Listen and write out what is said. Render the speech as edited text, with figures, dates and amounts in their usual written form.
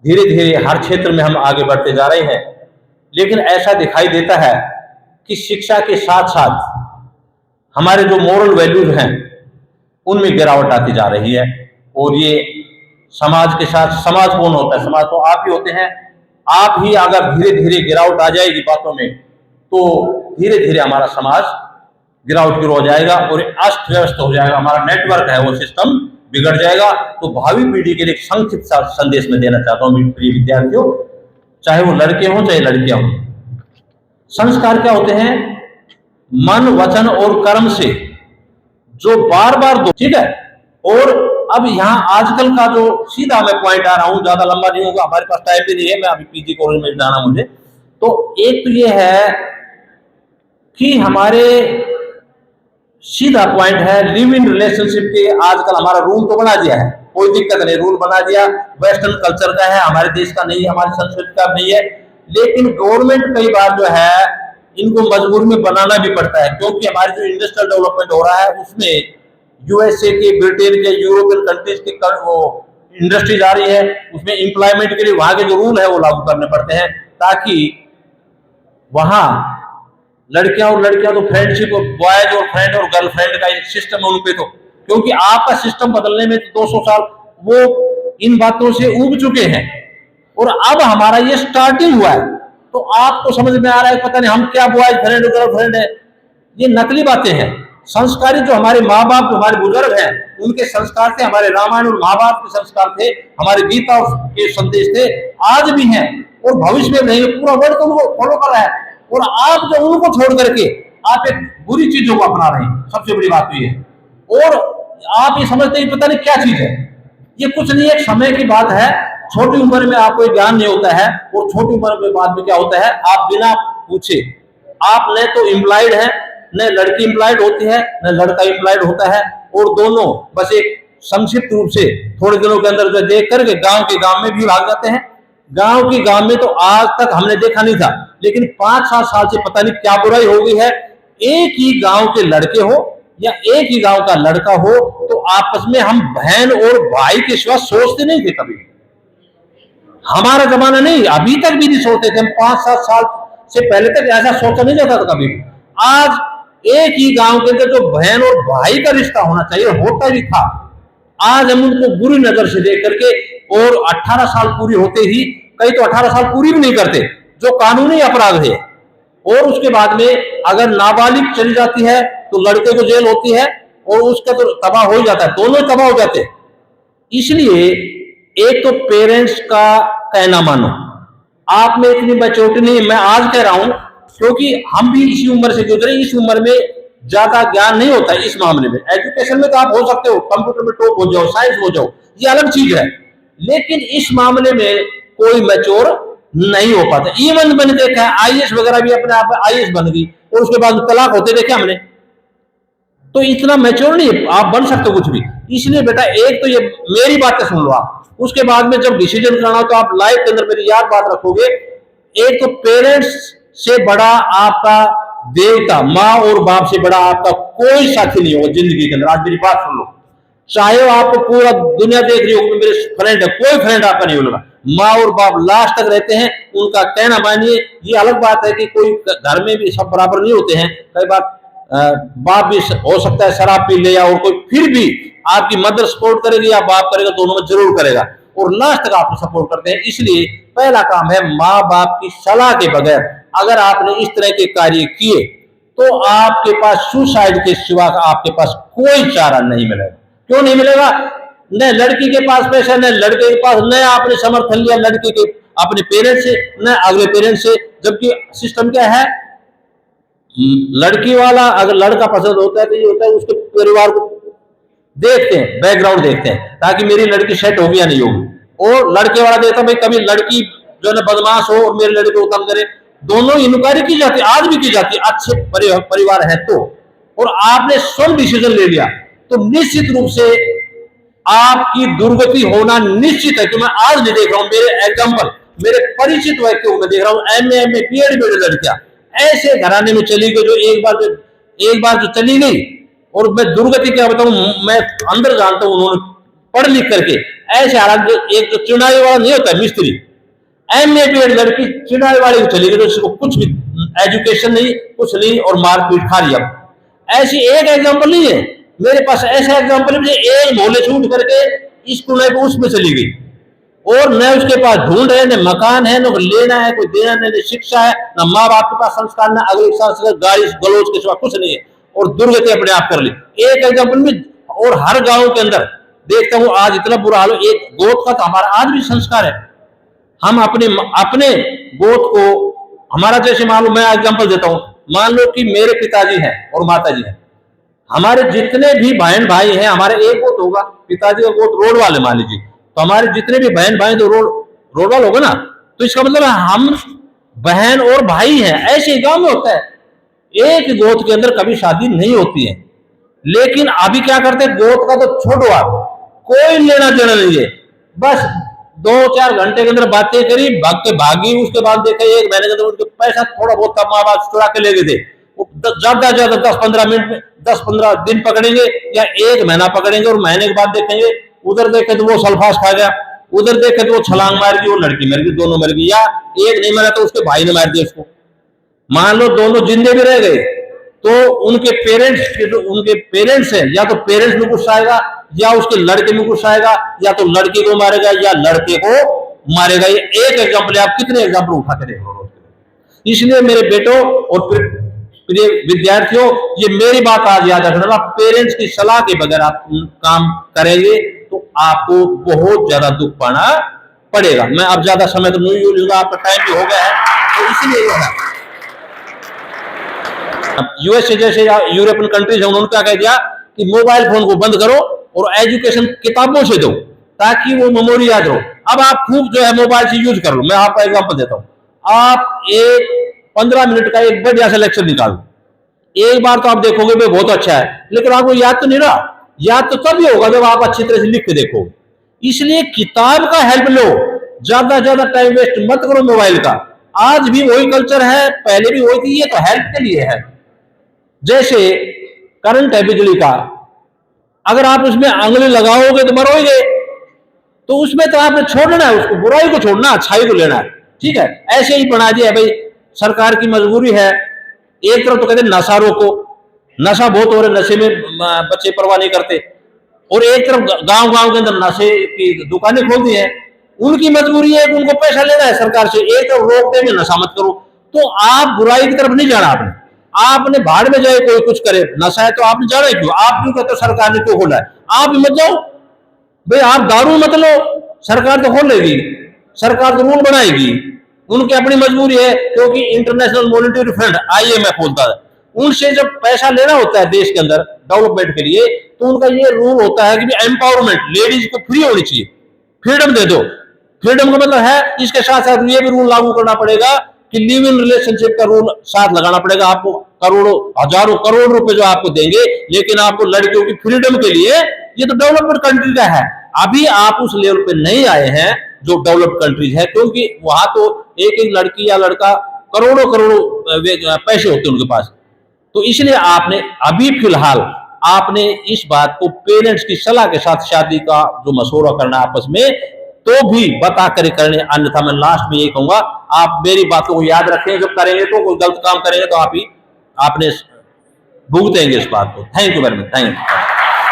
धीरे धीरे हर क्षेत्र में हम आगे बढ़ते जा रहे हैं, लेकिन ऐसा दिखाई देता है कि शिक्षा के साथ साथ हमारे जो मोरल वैल्यूज हैं उनमें गिरावट आती जा रही है। और ये समाज के साथ, समाज कौन होता है? समाज तो आप ही होते हैं। आप ही अगर धीरे धीरे गिरावट आ जाएगी बातों में, तो धीरे धीरे हमारा समाज गिरावट की ओर हो जाएगा और अस्त व्यस्त हो जाएगा। हमारा नेटवर्क है वो सिस्टम बिगड़ जाएगा। तो भावी पीढ़ी के लिए एक संक्षिप्त संदेश में देना चाहता हूँ प्रिय विद्यार्थियों, चाहे वो लड़के हों चाहे लड़कियां हों। संस्कार क्या होते हैं? मन, वचन और कर्म से जो बार बार ठीक है। और अब यहाँ आजकल का जो सीधा मैं पॉइंट आ रहा हूं, ज्यादा लंबा नहीं होगा, हमारे पास टाइम भी नहीं है, मैं अभी पीजी कॉलेज में जाना मुझे। तो एक तो ये है कि हमारे सीधा पॉइंट है लिव इन रिलेशनशिप के। आजकल हमारा रूल तो बना दिया है, कोई दिक्कत नहीं, रूल बना दिया, वेस्टर्न कल्चर का है, हमारे देश का नहीं है, हमारी संस्कृति का नहीं है। लेकिन गवर्नमेंट कई बार जो है इनको मजबूरी में बनाना भी पड़ता है, क्योंकि हमारी जो इंडस्ट्रियल डेवलपमेंट हो रहा है उसमें यूएसए के, ब्रिटेन के, यूरोपियन कंट्रीज की वो इंडस्ट्रीज आ रही है, उसमें एम्प्लॉयमेंट के लिए वहां के जो रूल है वो लागू करने पड़ते हैं, ताकि वहां लड़कियां और लड़कियां तो फ्रेंडशिप, बॉयज और फ्रेंड और गर्लफ्रेंड का सिस्टम है उन पे, तो क्योंकि आपका सिस्टम बदलने में 200 साल वो इन बातों से उब चुके हैं और अब हमारा ये स्टार्टिंग हुआ है। तो आपको समझ में आ रहा है, पता नहीं हम क्या बॉयज फ्रेंड गर्लफ्रेंड है, ये नकली बातें हैं। संस्कारी जो हमारे माँ बाप, जो हमारे बुजुर्ग हैं, उनके संस्कार थे, हमारे रामायण और महाभारत के संस्कार थे, हमारे गीता के संदेश थे, आज भी हैं और भविष्य में रहेंगे। पूरा वर्ल्ड तो उनको फॉलो कर रहा है और आप जो उनको छोड़ करके आप एक बुरी चीजों को अपना रहे हैं। सबसे बड़ी बात तो ये है। और आप ये समझते हैं पता नहीं क्या चीज है, ये कुछ नहीं, एक समय की बात है। छोटी उम्र में आपको ज्ञान नहीं होता है और छोटी उम्र के बाद में क्या होता है, आप बिना पूछे, आप न तो एम्प्लॉयड है, न लड़की एम्प्लॉयड होती है, न लड़का एम्प्लॉयड होता है, और दोनों बस एक संक्षिप्त रूप से थोड़े दिनों के अंदर जो देख करके गांव में भी भाग जाते हैं। गांव में तो आज तक हमने देखा नहीं था, लेकिन 5-7 साल से पता नहीं क्या बुराई हो गई है। एक ही गांव के लड़के हो या एक ही गांव का लड़का हो, तो आपस में हम बहन और भाई के सिवा सोचते नहीं थे कभी। हमारा जमाना नहीं, अभी तक भी नहीं सोचते थे हम। 5-7 साल से पहले तक ऐसा सोचा नहीं जाता था कभी। आज एक ही गांव के अंदर जो बहन और भाई का रिश्ता होना चाहिए, होता भी था, आज हम उनको बुरी नजर से देख करके, और 18 साल पूरी होते ही, कई तो 18 साल पूरी भी नहीं करते, जो कानूनी अपराध है। और उसके बाद में अगर नाबालिग चली जाती है तो लड़के को जेल होती है और उसका तो तबाह हो ही जाता है, दोनों तबाह हो जाते हैं। इसलिए एक तो पेरेंट्स का कहना मानो। आप में इतनी मैच्योरिटी नहीं, मैं आज कह रहा हूं क्योंकि हम भी इसी उम्र से गुजरे। इस उम्र में ज्यादा ज्ञान नहीं होता है इस मामले में। एजुकेशन में तो आप हो सकते हो, कंप्यूटर में टॉप हो जाओ, साइंस हो जाओ, ये अलग चीज है, लेकिन इस मामले में कोई मैच्योर नहीं हो पाता। इवन मैंने देखा है आईएएस वगैरह भी अपने आप आईएएस बन गई और उसके बाद तलाक होते देखे हमने। तो इतना मैच्योर नहीं आप बन सकते कुछ भी। इसलिए बेटा, एक तो ये मेरी बातें सुन लो आप, उसके बाद में जब डिसीजन करना हो तो आप लाइफ के अंदर मेरी याद बात रखोगे। एक तो पेरेंट्स से बड़ा आपका देवता, माँ और बाप से बड़ा आपका कोई साथी नहीं होगा जिंदगी के अंदर। आज मेरी बात सुन लो, चाहे आपको पूरा दुनिया देख रही होगी मेरे फ्रेंड है, कोई फ्रेंड आपका नहीं होगा। माँ और बाप लास्ट तक रहते हैं, उनका कहना मानिए। ये अलग बात है कि कोई घर में भी सब बराबर नहीं होते हैं, कई बार बाप भी हो सकता है शराब पी ले, या और कोई, फिर भी आपकी मदर सपोर्ट करेगी या बाप करेगा, दोनों में जरूर करेगा, और लास्ट तक आपको सपोर्ट करते हैं। इसलिए पहला काम है, माँ बाप की सलाह के बगैर अगर आपने इस तरह के कार्य किए तो आपके पास सुसाइड के सिवा आपके पास कोई चारा नहीं मिलेगा। क्यों नहीं मिलेगा? न लड़की के पास पैसा, न लड़के के पास, न आपने समर्थन लिया लड़के के अपने पेरेंट्स से, न अगले पेरेंट्स से। जबकि सिस्टम क्या है, लड़की वाला अगर लड़का पसंद होता है तो ये होता है उसके परिवार को देखते हैं, बैकग्राउंड देखते हैं, ताकि मेरी लड़की सेट होगी या नहीं होगी। और लड़के वाला देखता है भाई कभी लड़की जो है बदमाश हो और मेरे लड़के को तंग करे। दोनों इंक्वायरी की जाती है, आज भी की जाती है, अच्छे परिवार है तो। और आपने स्वयं डिसीजन ले लिया तो निश्चित रूप से आपकी दुर्गति होना निश्चित है। कि मैं आज नहीं देख रहा हूं, मेरे एग्जाम्पल, मेरे परिचित व्यक्तियों में देख रहा हूं, एमए पीएचडी लड़कियां ऐसे घराने में चली गई जो एक बार जो चली गई। और मैं दुर्गति क्या बताऊं, मैं अंदर जानता हूं, उन्होंने पढ़ लिख करके ऐसे हालात एक जो चुनावी वाला नहीं होता मिस्त्री, MA BEd लड़की चुनावी वाले को चली गई तो उसको कुछ भी एजुकेशन नहीं, कुछ नहीं, और मारपीट खा लिया। ऐसी एक एग्जांपल नहीं है मेरे पास, ऐसा एग्जांपल है एक मोहल्ले छूट करके स्कूल उसमें चली गई, और न उसके पास ढूंढ है, न मकान है, न लेना है, कोई देना नहीं, शिक्षा है, न माँ बाप के पास संस्कार, न अगले संस्कार, गाड़ी गलोच के सिवा कुछ नहीं है, और दुर्गति अपने आप कर ली। एक एग्जाम्पल में, और हर गांव के अंदर देखता हूं आज इतना बुरा हाल हो। एक गोद का तो हमारा आज भी संस्कार है, हम अपने अपने गोद को, हमारा जैसे मान लो, मैं एग्जाम्पल देता हूं, मान लो कि मेरे पिताजी हैं और माताजी हैं, हमारे जितने भी बहन भाई हैं, हमारे एक गोद होगा, पिताजी का गोद रोड वाले मान लीजिए, तो हमारे जितने भी बहन भाई तो रोड वाला होगा ना, तो इसका मतलब हम बहन और भाई हैं। ऐसे गांव में होता है, एक गोद के अंदर कभी शादी नहीं होती है। लेकिन अभी क्या करते हैं, गोद का तो छोड़ो आप, कोई लेना देना नहीं है, बस 2-4 घंटे के अंदर बातें करी, भाग के भागी, उसके बाद देखा 1 महीने के अंदर उनके पैसा थोड़ा बहुत था, माँ बाप चुरा के ले गए थे, ज्यादा ज्यादा 10-15 मिनट, 10-15 दिन पकड़ेंगे या 1 महीना पकड़ेंगे, और महीने के बाद देखेंगे, उधर देखे तो वो सल्फास खा गया, उधर देखे तो वो छलांग मार गई, वो लड़की मर गई, दोनों मर गई, या एक नहीं मरा तो उसके भाई ने मार दिया उसको। मान लो दोनों जिंदे भी रह गए, तो उनके पेरेंट्स है, या तो पेरेंट्स में गुस्सा आएगा, या उसके लड़के में गुस्सा आएगा, या तो लड़के को मारेगा या लड़के को मारेगा। ये एक एग्जाम्पल है, आप कितने एग्जाम्पल उठा के देख लो। इसलिए मेरे बेटों और प्रिय विद्यार्थियों, ये मेरी बात आज याद रखना, पेरेंट्स की सलाह के बगैर आप काम करेंगे तो आपको बहुत ज्यादा दुख पाना पड़ेगा। मैं अब ज्यादा समय तो नहीं लूंगा, आपका टाइम भी हो गया है, तो इसलिए जो है यूएसए जैसे यूरोपियन कंट्रीज है, उन्होंने क्या कह दिया कि मोबाइल फोन को बंद करो और एजुकेशन किताबों से दो, ताकि वो मेमोरी याद रहो। अब आप खूब जो है मोबाइल से यूज कर लो। मैं आपका एग्जांपल देता हूं, आप एक 15 मिनट का एक बढ़िया सा लेक्चर निकालो, एक बार तो आप देखोगे भाई बहुत अच्छा है, लेकिन आपको याद तो नहीं रहा। याद तो तभी होगा जब आप अच्छी तरह से लिख के देखोगे। इसलिए किताब का हेल्प लो, ज्यादा टाइम वेस्ट मत करो मोबाइल का। आज भी वही कल्चर है, पहले भी वही थी, ये तो हेल्प के लिए है। जैसे करंट है बिजली का, अगर आप उसमें अंगली लगाओगे तो मरोगे, तो उसमें तो आपने छोड़ना है, उसको बुराई को छोड़ना, अच्छाई को लेना है, ठीक है। ऐसे ही बना दिया भाई, सरकार की मजबूरी है। एक तरफ तो कहते नशा रोको, नशा बहुत हो रहा है, नशे में बच्चे परवाह नहीं करते, और एक तरफ गांव के अंदर नशे की दुकानें खोल दी है, उनकी मजबूरी है कि उनको पैसा लेना है सरकार से। एक तरफ रोकते हैं नशा मत करो, तो आप बुराई की तरफ नहीं जाना। आपने भाड़ में जाए, कोई कुछ करे, नशा है तो आपने जाना क्यों? आप क्यों कहते हो सरकार ने क्यों खोला है? आप भी मत जाओ भाई, आप दारू मत लो, सरकार तो खोल लेगी, सरकार तो रूल बनाएगी, उनकी अपनी मजबूरी है, क्योंकि इंटरनेशनल मॉनेटरी फंड IMF बोलता है, उनसे जब पैसा लेना होता है देश के अंदर डेवलपमेंट के लिए, तो उनका ये रूल होता है कि एम्पावरमेंट, लेडीज को फ्री होनी चाहिए, फ्रीडम दे दो। फ्रीडम का मतलब है, इसके साथ साथ ये भी रूल लागू करना पड़ेगा कि लिव इन रिलेशनशिप का रूल साथ लगाना पड़ेगा। आपको करोड़ों हजारों करोड़ रुपए जो आपको देंगे, लेकिन आपको लड़कियों की फ्रीडम के लिए, ये तो डेवलपमेंट कंट्री का है। अभी आप उस लेवल पे नहीं आए हैं जो डेवलप्ड कंट्रीज है, क्योंकि वहां तो एक लड़की या लड़का करोड़ों पैसे होते हैं उनके पास। तो इसलिए आपने अभी फिलहाल आपने इस बात को पेरेंट्स की सलाह के साथ शादी का जो मशवरा करना आपस में, तो भी बता कर करने, अन्यथा मैं लास्ट में यही कहूंगा, आप मेरी बातों को याद रखें। जब करेंगे तो कोई गलत काम करेंगे तो आप ही आपने भुगतेंगे इस बात को। Thank you very much, thank you.